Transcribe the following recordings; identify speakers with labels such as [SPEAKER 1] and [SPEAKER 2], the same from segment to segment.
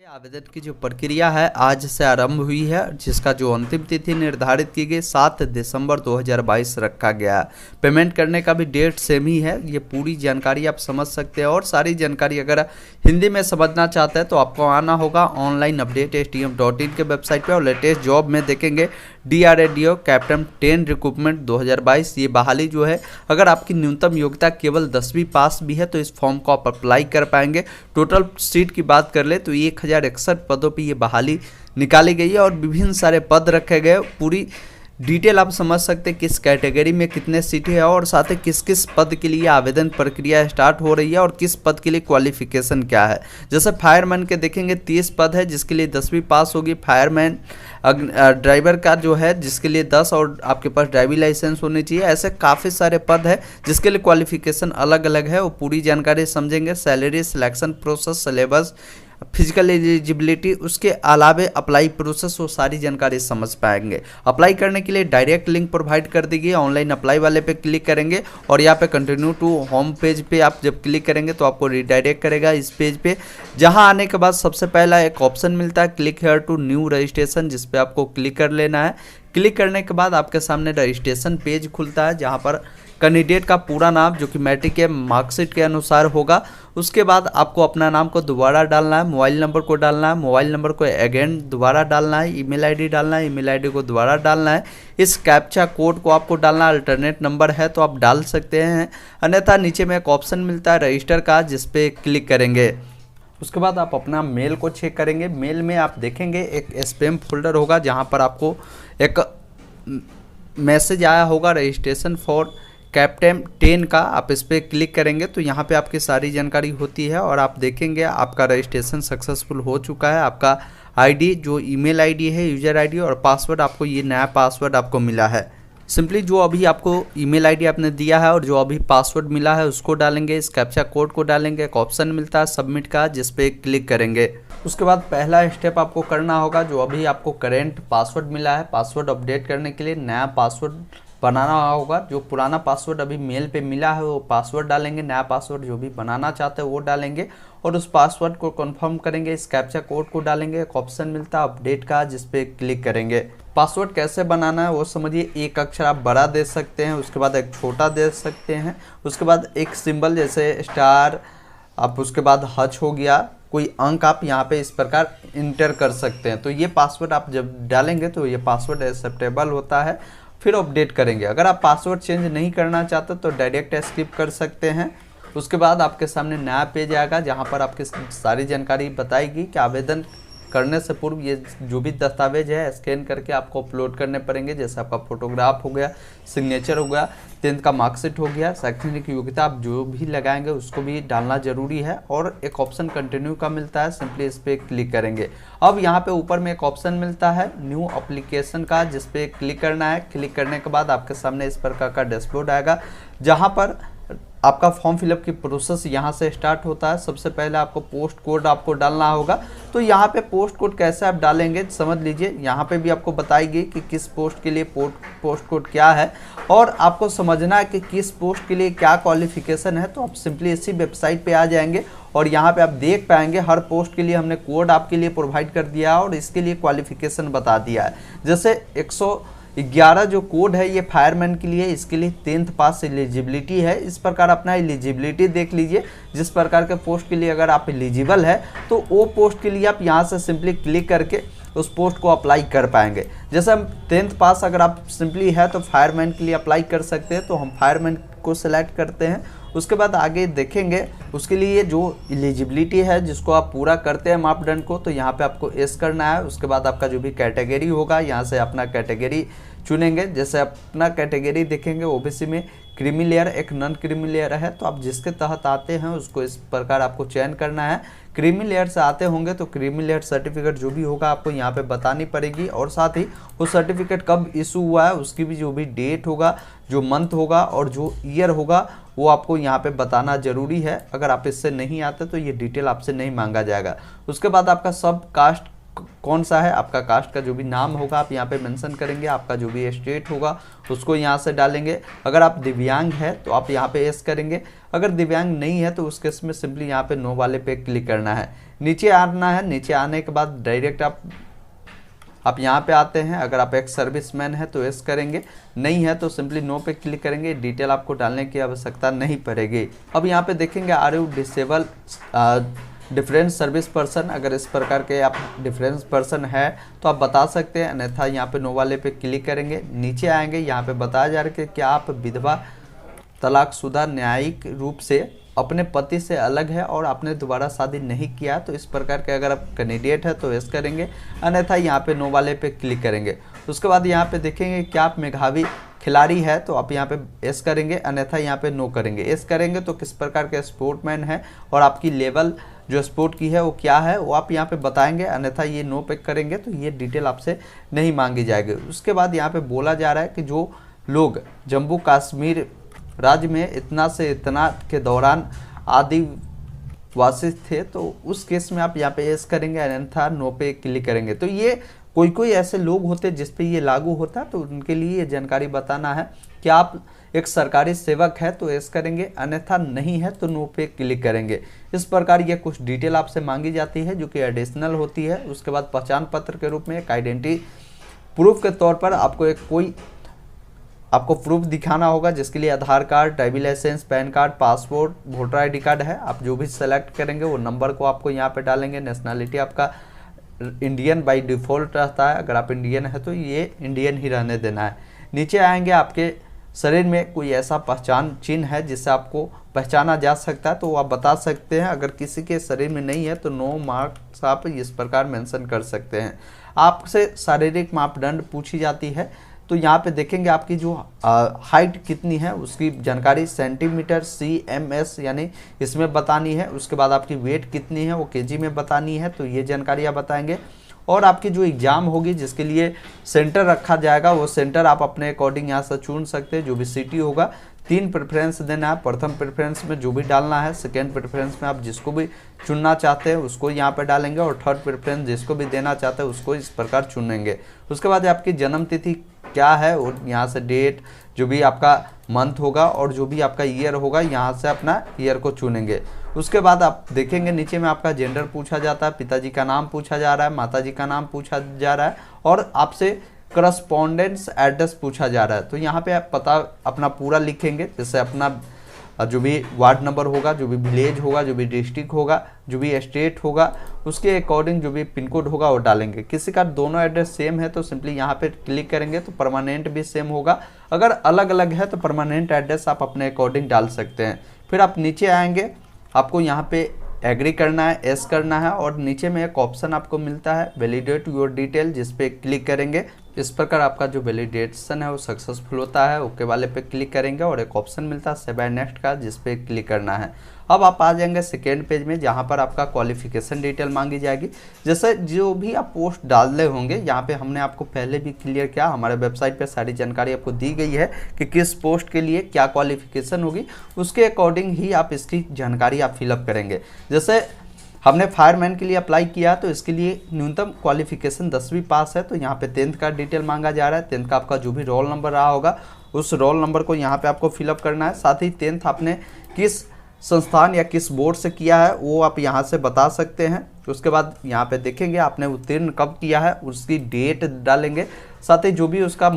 [SPEAKER 1] आवेदन की जो प्रक्रिया है आज से आरंभ हुई है, जिसका जो अंतिम तिथि निर्धारित की गई 7 दिसंबर 2022 रखा गया है। पेमेंट करने का भी डेट सेम ही है। ये पूरी जानकारी आप समझ सकते हैं और सारी जानकारी अगर हिंदी में समझना चाहते हैं तो आपको आना होगा ऑनलाइन अपडेट stm.in के वेबसाइट पे और लेटेस्ट जॉब में देखेंगे DRDO कैप्टन 10 रिक्रूटमेंट 2022। ये बहाली जो है, अगर आपकी न्यूनतम योग्यता केवल 10वीं पास भी है तो इस फॉर्म को आप अप्लाई कर पाएंगे। टोटल सीट की बात कर ले तो 1061 पदों पर ये बहाली निकाली गई है और विभिन्न सारे पद रखे गए। पूरी डिटेल आप समझ सकते हैं किस कैटेगरी में कितने सीटें हैं और साथ ही किस किस पद के लिए आवेदन प्रक्रिया स्टार्ट हो रही है और किस पद के लिए क्वालिफिकेशन क्या है। जैसे फायरमैन के देखेंगे 30 पद है जिसके लिए 10वीं पास होगी। फायरमैन ड्राइवर का जो है जिसके लिए 10 और आपके पास ड्राइविंग लाइसेंस होनी चाहिए। ऐसे काफ़ी सारे पद है जिसके लिए क्वालिफिकेशन अलग अलग है। वो पूरी जानकारी समझेंगे। Salary, selection process, syllabus, physical eligibility, उसके अलावे अप्लाई प्रोसेस, वो सारी जानकारी समझ पाएंगे। अप्लाई करने के लिए डायरेक्ट लिंक प्रोवाइड कर दी गई। ऑनलाइन अप्लाई वाले पे क्लिक करेंगे और यहाँ पे कंटिन्यू टू होम पेज पे आप जब क्लिक करेंगे तो आपको रिडायरेक्ट करेगा इस पेज पे। जहाँ आने के बाद सबसे पहला एक ऑप्शन मिलता है click here to new registration, जिस पे आपको क्लिक कर लेना है। क्लिक करने के बाद आपके सामने रजिस्ट्रेशन पेज खुलता है जहाँ पर कैंडिडेट का पूरा नाम जो कि मैट्रिक के मार्कशीट के अनुसार होगा। उसके बाद आपको अपना नाम को दोबारा डालना है, मोबाइल नंबर को डालना है, मोबाइल नंबर को अगेन दोबारा डालना है, ईमेल आईडी डालना है, ईमेल आईडी को दोबारा डालना है। इस कैप्चा कोड को आपको डालना है। अल्टरनेट नंबर है तो आप डाल सकते हैं, अन्यथा नीचे में एक ऑप्शन मिलता है रजिस्टर का, जिस पे क्लिक करेंगे। उसके बाद आप अपना मेल को चेक करेंगे। मेल में आप देखेंगे एक स्पैम फोल्डर होगा जहाँ पर आपको एक मैसेज आया होगा रजिस्ट्रेशन फॉर कैप्टन 10 का। आप इस पर क्लिक करेंगे तो यहाँ पे आपकी सारी जानकारी होती है और आप देखेंगे आपका रजिस्ट्रेशन सक्सेसफुल हो चुका है। आपका आईडी जो ईमेल आईडी है, यूजर आईडी और पासवर्ड, आपको ये नया पासवर्ड आपको मिला है। सिंपली जो अभी आपको ईमेल आईडी आपने दिया है और जो अभी पासवर्ड मिला है उसको डालेंगे। इस कैप्चा कोड को डालेंगे। एक ऑप्शन मिलता है सबमिट का, जिस पे क्लिक करेंगे। उसके बाद पहला स्टेप आपको करना होगा, जो अभी आपको करेंट पासवर्ड मिला है, पासवर्ड अपडेट करने के लिए नया पासवर्ड बनाना होगा। जो पुराना पासवर्ड अभी मेल पे मिला है वो पासवर्ड डालेंगे। नया पासवर्ड जो भी बनाना चाहते हैं वो डालेंगे और उस पासवर्ड को कंफर्म करेंगे। इस कैप्चा कोड को डालेंगे। एक ऑप्शन मिलता है अपडेट का, जिस पे क्लिक करेंगे। पासवर्ड कैसे बनाना है वो समझिए। एक अक्षर आप बड़ा दे सकते हैं, उसके बाद एक छोटा दे सकते हैं, उसके बाद एक सिंबल जैसे स्टार, आप उसके बाद हच हो गया, कोई अंक आप यहाँ पे इस प्रकार इंटर कर सकते हैं। तो ये पासवर्ड आप जब डालेंगे तो ये पासवर्ड एक्सेप्टेबल होता है। फिर अपडेट करेंगे। अगर आप पासवर्ड चेंज नहीं करना चाहते तो डायरेक्ट स्किप कर सकते हैं। उसके बाद आपके सामने नया पेज आएगा जहां पर आपकी सारी जानकारी बताएगी कि आवेदन करने से पूर्व ये जो भी दस्तावेज है स्कैन करके आपको अपलोड करने पड़ेंगे। जैसे आपका फोटोग्राफ हो गया, सिग्नेचर हो गया, 10th का मार्कशीट हो गया, शैक्षणिक योग्यता आप जो भी लगाएंगे उसको भी डालना जरूरी है। और एक ऑप्शन कंटिन्यू का मिलता है, सिंपली इस पर क्लिक करेंगे। अब यहाँ पे ऊपर में एक ऑप्शन मिलता है न्यू एप्लीकेशन का, जिस पे क्लिक करना है। क्लिक करने के बाद आपके सामने इस प्रकार का डैशबोर्ड आएगा जहाँ पर आपका फॉर्म फिलअप की प्रोसेस यहाँ से स्टार्ट होता है। सबसे पहले आपको पोस्ट कोड आपको डालना होगा। तो यहाँ पे पोस्ट कोड कैसे आप डालेंगे समझ लीजिए। यहाँ पे भी आपको बताएगी कि किस पोस्ट के लिए पोस्ट कोड क्या है और आपको समझना है कि किस पोस्ट के लिए क्या क्वालिफिकेशन है। तो आप सिंपली इसी वेबसाइट पे आ जाएंगे और यहाँ पे आप देख पाएंगे हर पोस्ट के लिए हमने कोड आपके लिए प्रोवाइड कर दिया है और इसके लिए क्वालिफिकेशन बता दिया है। जैसे 111 जो कोड है ये फायरमैन के लिए, इसके लिए 10th पास एलिजिबिलिटी है। इस प्रकार अपना एलिजिबिलिटी देख लीजिए। जिस प्रकार के पोस्ट के लिए अगर आप एलिजिबल है तो वो पोस्ट के लिए आप यहाँ से सिंपली क्लिक करके उस पोस्ट को अप्लाई कर पाएंगे। जैसे हम 10th पास अगर आप सिंपली है तो फायरमैन के लिए अप्लाई कर सकते हैं, तो हम फायरमैन को सिलेक्ट करते हैं। उसके बाद आगे देखेंगे उसके लिए जो एलिजिबिलिटी है जिसको आप पूरा करते हैं मापदंड को, तो यहाँ पे आपको एस करना है। उसके बाद आपका जो भी कैटेगरी होगा यहाँ से अपना कैटेगरी चुनेंगे। जैसे अपना कैटेगरी देखेंगे ओबीसी में क्रीमी लेयर एक नॉन क्रीमी लेयर है, तो आप जिसके तहत आते हैं उसको इस प्रकार आपको चयन करना है। क्रीमी लेयर से आते होंगे तो क्रीमी लेयर सर्टिफिकेट जो भी होगा आपको यहाँ पे बतानी पड़ेगी और साथ ही वो सर्टिफिकेट कब इशू हुआ है उसकी भी जो भी डेट होगा, जो मंथ होगा और जो ईयर होगा वो आपको यहाँ पे बताना जरूरी है। अगर आप इससे नहीं आते तो ये डिटेल आपसे नहीं मांगा जाएगा। उसके बाद आपका सब कास्ट कौन सा है, आपका कास्ट का जो भी नाम होगा आप यहाँ पे मेंशन करेंगे, आपका जो भी स्टेट होगा उसको यहाँ से डालेंगे। अगर आप दिव्यांग है तो आप यहाँ पे यस करेंगे, अगर दिव्यांग नहीं है तो उस केस में सिंपली यहाँ पे नो वाले पे क्लिक करना है। नीचे आना है, नीचे आने के बाद डायरेक्ट आप यहाँ पे आते हैं। अगर आप एक सर्विसमैन है तो यस करेंगे, नहीं है तो सिंपली नो पे क्लिक करेंगे, डिटेल आपको डालने की आवश्यकता नहीं पड़ेगी। अब यहाँ पे देखेंगे are you disable difference service person, अगर इस प्रकार के आप डिफरेंस पर्सन है तो आप बता सकते हैं, अन्यथा यहाँ पे नो वाले पे क्लिक करेंगे। नीचे आएंगे, यहाँ पे बताया जा रहा है कि क्या आप विधवा, तलाकशुदा, न्यायिक रूप से अपने पति से अलग है और आपने दोबारा शादी नहीं किया, तो इस प्रकार के अगर आप कैंडिडेट है तो यस करेंगे, अन्यथा यहाँ पे नो वाले पे क्लिक करेंगे। उसके बाद यहाँ पे देखेंगे क्या आप मेधावी खिलाड़ी है तो आप यहाँ पे यस करेंगे, अन्यथा यहाँ पे नो करेंगे। यस करेंगे तो किस प्रकार के स्पोर्टमैन है और आपकी लेवल जो स्पोर्ट की है वो क्या है वो आप यहाँ पे बताएंगे, अन्यथा ये नो पे करेंगे तो ये डिटेल आपसे नहीं मांगी जाएगी। उसके बाद यहाँ पे बोला जा रहा है कि जो लोग जम्मू कश्मीर राज्य में इतना से इतना के दौरान आदिवासी थे तो उस केस में आप यहाँ पे यस करेंगे, अन्यथा नो पे क्लिक करेंगे। तो ये कोई ऐसे लोग होते हैं जिस पे ये लागू होता है, तो उनके लिए ये जानकारी बताना है कि आप एक सरकारी सेवक है तो यस करेंगे, अन्यथा नहीं है तो नो पे क्लिक करेंगे। इस प्रकार ये कुछ डिटेल आपसे मांगी जाती है जो कि एडिशनल होती है। उसके बाद पहचान पत्र के रूप में एक आइडेंटिटी प्रूफ के तौर पर आपको प्रूफ दिखाना होगा, जिसके लिए Aadhaar card, driving licence, PAN card, passport, voter ID card है। आप जो भी सेलेक्ट करेंगे वो नंबर को आपको यहाँ पे डालेंगे। नेशनलिटी आपका इंडियन बाय डिफ़ॉल्ट रहता है, अगर आप इंडियन है तो ये इंडियन ही रहने देना है। नीचे आएंगे, आपके शरीर में कोई ऐसा पहचान चिन्ह है जिससे आपको पहचाना जा सकता है तो वो आप बता सकते हैं। अगर किसी के शरीर में नहीं है तो नो मार्क्स आप इस प्रकार मेंशन कर सकते हैं। आपसे शारीरिक मापदंड पूछी जाती है, तो यहाँ पे देखेंगे आपकी जो हाइट कितनी है उसकी जानकारी सेंटीमीटर CMS यानी इसमें बतानी है। उसके बाद आपकी वेट कितनी है वो केजी में बतानी है, तो ये जानकारी आप बताएंगे। और आपकी जो एग्ज़ाम होगी जिसके लिए सेंटर रखा जाएगा वो सेंटर आप अपने अकॉर्डिंग यहाँ से चुन सकते हैं। जो भी सिटी होगा 3 प्रेफरेंस देना है। प्रथम प्रेफरेंस में जो भी डालना है, सेकेंड प्रेफरेंस में आप जिसको भी चुनना चाहते हैं उसको यहाँ पे डालेंगे, और थर्ड प्रेफरेंस जिसको भी देना चाहते हैं उसको इस प्रकार चुनेंगे। उसके बाद आपकी जन्म तिथि क्या है और यहाँ से डेट, जो भी आपका मंथ होगा और जो भी आपका ईयर होगा यहाँ से अपना ईयर को चुनेंगे। उसके बाद आप देखेंगे नीचे में आपका जेंडर पूछा जाता है, पिताजी का नाम पूछा जा रहा है, माताजी का नाम पूछा जा रहा है और आपसे करस्पॉन्डेंस एड्रेस पूछा जा रहा है। तो यहाँ पे आप पता अपना पूरा लिखेंगे, जैसे अपना जो भी वार्ड नंबर होगा, जो भी विलेज होगा, जो भी डिस्ट्रिक्ट होगा, जो भी स्टेट होगा उसके अकॉर्डिंग जो भी पिन कोड होगा वो डालेंगे। किसी का दोनों एड्रेस सेम है तो सिंपली यहाँ पे क्लिक करेंगे तो परमानेंट भी सेम होगा। अगर अलग अलग है तो परमानेंट एड्रेस आप अपने अकॉर्डिंग डाल सकते हैं। फिर आप नीचे आएंगे, आपको यहाँ पे एग्री करना है, एस करना है और नीचे में एक ऑप्शन आपको मिलता है वैलिडेट योर डिटेल, जिस पे क्लिक करेंगे। इस प्रकार आपका जो वैलिडेशन है वो सक्सेसफुल होता है। ओके वाले पे क्लिक करेंगे और एक ऑप्शन मिलता है सेव एंड नेक्स्ट का, जिस पे क्लिक करना है। अब आप आ जाएंगे सेकेंड पेज में जहाँ पर आपका क्वालिफिकेशन डिटेल मांगी जाएगी। जैसे जो भी आप पोस्ट डाले होंगे यहाँ पे हमने आपको पहले भी क्लियर किया, हमारे वेबसाइट पे सारी जानकारी आपको दी गई है कि किस पोस्ट के लिए क्या क्वालिफिकेशन होगी, उसके अकॉर्डिंग ही आप इसकी जानकारी आप फिलअप करेंगे। जैसे हमने फायरमैन के लिए अप्लाई किया तो इसके लिए न्यूनतम क्वालिफिकेशन 10वीं पास है, तो यहाँ पे 10th का डिटेल मांगा जा रहा है। 10th का आपका जो भी रोल नंबर रहा होगा उस रोल नंबर को यहाँ पे आपको फिलअप करना है। साथ ही 10th आपने किस संस्थान या किस बोर्ड से किया है वो आप यहाँ से बता सकते हैं। उसके बाद यहाँ पे देखेंगे आपने उत्तीर्ण कब किया है उसकी डेट डालेंगे, साथ ही जो भी उसका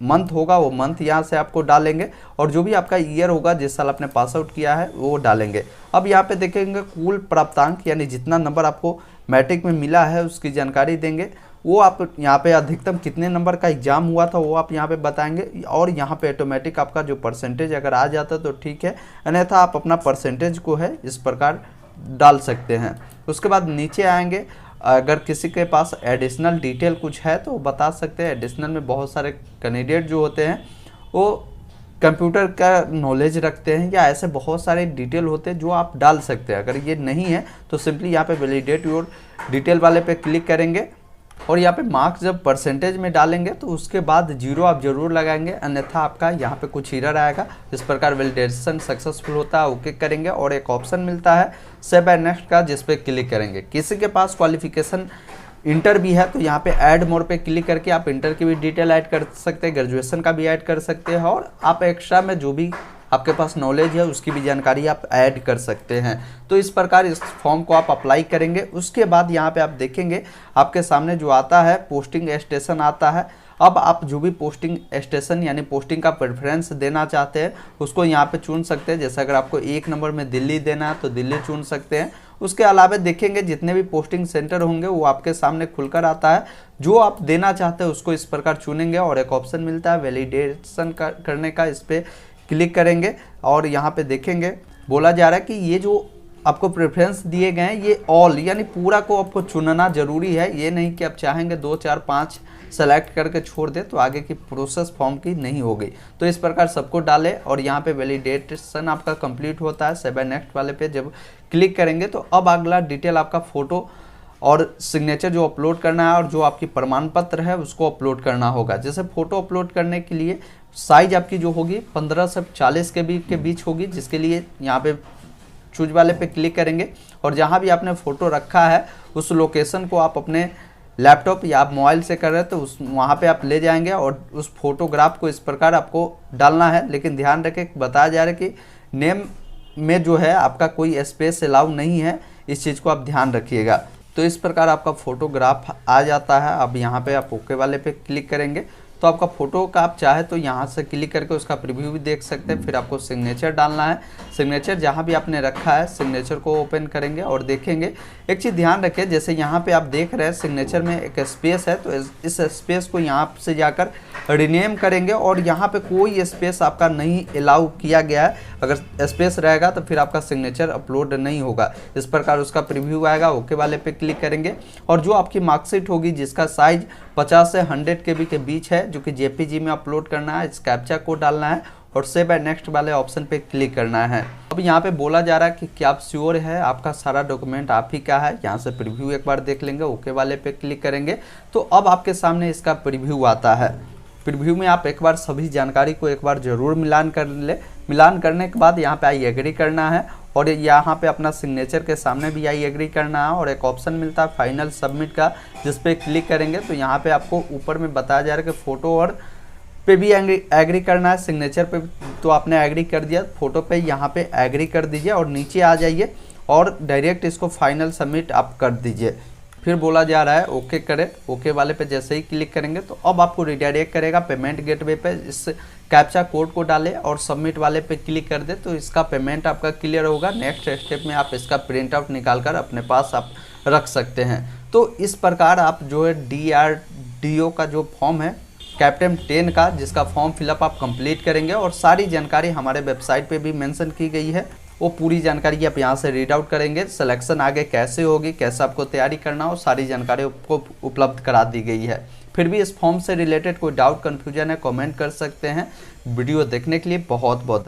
[SPEAKER 1] मंथ होगा वो मंथ यहाँ से आपको डालेंगे और जो भी आपका ईयर होगा जिस साल आपने पास आउट किया है वो डालेंगे। अब यहाँ पे देखेंगे कुल प्राप्तांक यानी जितना नंबर आपको मैट्रिक में मिला है उसकी जानकारी देंगे। वो आप यहाँ पे अधिकतम कितने नंबर का एग्जाम हुआ था वो आप यहाँ पे बताएंगे और यहाँ पे ऑटोमेटिक आपका जो परसेंटेज अगर आ जाता तो ठीक है, अन्यथा आप अपना परसेंटेज को है इस प्रकार डाल सकते हैं। उसके बाद नीचे आएंगे, अगर किसी के पास एडिशनल डिटेल कुछ है तो बता सकते हैं। एडिशनल में बहुत सारे कैंडिडेट जो होते हैं वो कंप्यूटर का नॉलेज रखते हैं या ऐसे बहुत सारे डिटेल होते हैं जो आप डाल सकते हैं। अगर ये नहीं है तो सिंपली यहाँ पे वैलिडेट योर डिटेल वाले पे क्लिक करेंगे और यहाँ पे मार्क्स जब परसेंटेज में डालेंगे तो उसके बाद 0 आप जरूर लगाएंगे, अन्यथा आपका यहाँ पे कुछ एरर आएगा। इस प्रकार वैलिडेशन सक्सेसफुल होता है, ओके करेंगे और एक ऑप्शन मिलता है सेव एंड नेक्स्ट का, जिस पे क्लिक करेंगे। किसी के पास क्वालिफिकेशन इंटर भी है तो यहाँ पे ऐड मोर पे क्लिक करके आप इंटर की भी डिटेल ऐड कर सकते हैं, ग्रेजुएशन का भी ऐड कर सकते हैं, और आप एक्स्ट्रा में जो भी आपके पास नॉलेज है उसकी भी जानकारी आप ऐड कर सकते हैं। तो इस प्रकार इस फॉर्म को आप अप्लाई करेंगे। उसके बाद यहाँ पे आप देखेंगे आपके सामने जो आता है पोस्टिंग स्टेशन आता है। अब आप जो भी पोस्टिंग स्टेशन यानी पोस्टिंग का प्रेफरेंस देना चाहते हैं उसको यहाँ पे चुन सकते हैं। जैसे अगर आपको 1 नंबर में दिल्ली देना है तो दिल्ली चुन सकते हैं। उसके अलावा देखेंगे जितने भी पोस्टिंग सेंटर होंगे वो आपके सामने खुलकर आता है, जो आप देना चाहते हैं उसको इस प्रकार चुनेंगे और एक ऑप्शन मिलता है वैलिडेशन करने का, इस पर क्लिक करेंगे और यहाँ पे देखेंगे बोला जा रहा है कि ये जो आपको प्रेफरेंस दिए गए हैं ये ऑल यानी पूरा को आपको चुनना जरूरी है। ये नहीं कि आप चाहेंगे 2, 4, 5 सेलेक्ट करके छोड़ दे तो आगे की प्रोसेस फॉर्म की नहीं होगी। तो इस प्रकार सबको डालें और यहाँ पे वैलिडेशन आपका कंप्लीट होता है। 7 नेक्स्ट वाले पे जब क्लिक करेंगे तो अब अगला डिटेल आपका फ़ोटो और सिग्नेचर जो अपलोड करना है और जो आपकी प्रमाण पत्र है उसको अपलोड करना होगा। जैसे फ़ोटो अपलोड करने के लिए साइज आपकी जो होगी 15 से 40 के बीच होगी, जिसके लिए यहाँ पे चूज वाले पे क्लिक करेंगे और जहाँ भी आपने फ़ोटो रखा है उस लोकेशन को आप अपने लैपटॉप या आप मोबाइल से कर रहे हैं तो उस वहाँ पे आप ले जाएंगे और उस फोटोग्राफ को इस प्रकार आपको डालना है। लेकिन ध्यान रखें बताया जा रहा है कि नेम में जो है आपका कोई स्पेस अलाउ नहीं है, इस चीज़ को आप ध्यान रखिएगा। तो इस प्रकार आपका फोटोग्राफ आ जाता है। अब यहाँ पे आप ओके वाले पे क्लिक करेंगे तो आपका फ़ोटो का आप चाहे तो यहाँ से क्लिक करके उसका प्रीव्यू भी देख सकते हैं। फिर आपको सिग्नेचर डालना है। सिग्नेचर जहाँ भी आपने रखा है सिग्नेचर को ओपन करेंगे और देखेंगे। एक चीज़ ध्यान रखें, जैसे यहाँ पे आप देख रहे हैं सिग्नेचर में एक स्पेस है तो इस स्पेस को यहाँ से जाकर रिनेम करेंगे और यहाँ पे कोई स्पेस आपका नहीं अलाउ किया गया है। अगर स्पेस रहेगा तो फिर आपका सिग्नेचर अपलोड नहीं होगा। इस प्रकार उसका प्रीव्यू आएगा। ओके वाले पे क्लिक करेंगे और जो आपकी मार्कशीट होगी जिसका साइज 50 से 100 KB के बीच है जो कि JPG में अपलोड करना है, इस कैप्चा कोड डालना है और सेव एंड नेक्स्ट वाले ऑप्शन पे क्लिक करना है। अब यहाँ पे बोला जा रहा है कि क्या आप श्योर है आपका सारा डॉक्यूमेंट आप ही का है। यहाँ से प्रीव्यू एक बार देख लेंगे। ओके वाले पे क्लिक करेंगे तो अब आपके सामने इसका प्रीव्यू आता है। प्रीव्यू में आप एक बार सभी जानकारी को एक बार जरूर मिलान कर ले। मिलान करने के बाद यहाँ पे आई एग्री करना है और यहाँ पे अपना सिग्नेचर के सामने भी आई एग्री करना है और एक ऑप्शन मिलता है फाइनल सबमिट का, जिस पे क्लिक करेंगे तो यहाँ पे आपको ऊपर में बताया जा रहा है कि फ़ोटो और पे भी एग्री करना है। सिग्नेचर पे तो आपने एग्री कर दिया, फ़ोटो पे यहाँ पे एग्री कर दीजिए और नीचे आ जाइए और डायरेक्ट इसको फाइनल सबमिट आप कर दीजिए। फिर बोला जा रहा है ओके करें। ओके वाले पे जैसे ही क्लिक करेंगे तो अब आपको रिडायरेक्ट करेगा पेमेंट गेटवे पे। इस कैप्चा कोड को डालें और सबमिट वाले पे क्लिक कर दे तो इसका पेमेंट आपका क्लियर होगा। नेक्स्ट स्टेप में आप इसका प्रिंट आउट निकाल कर अपने पास आप रख सकते हैं। तो इस प्रकार आप जो है DRDO का जो फॉर्म है कैप्टन 10 का, जिसका फॉर्म फिलअप आप कंप्लीट करेंगे और सारी जानकारी हमारे वेबसाइट पे भी मेंशन की गई है। वो पूरी जानकारी आप यहाँ से रीड आउट करेंगे। सिलेक्शन आगे कैसे होगी, कैसे आपको तैयारी करना हो, सारी जानकारी आपको उपलब्ध करा दी गई है। फिर भी इस फॉर्म से रिलेटेड कोई डाउट कन्फ्यूजन है कमेंट कर सकते हैं। वीडियो देखने के लिए बहुत बहुत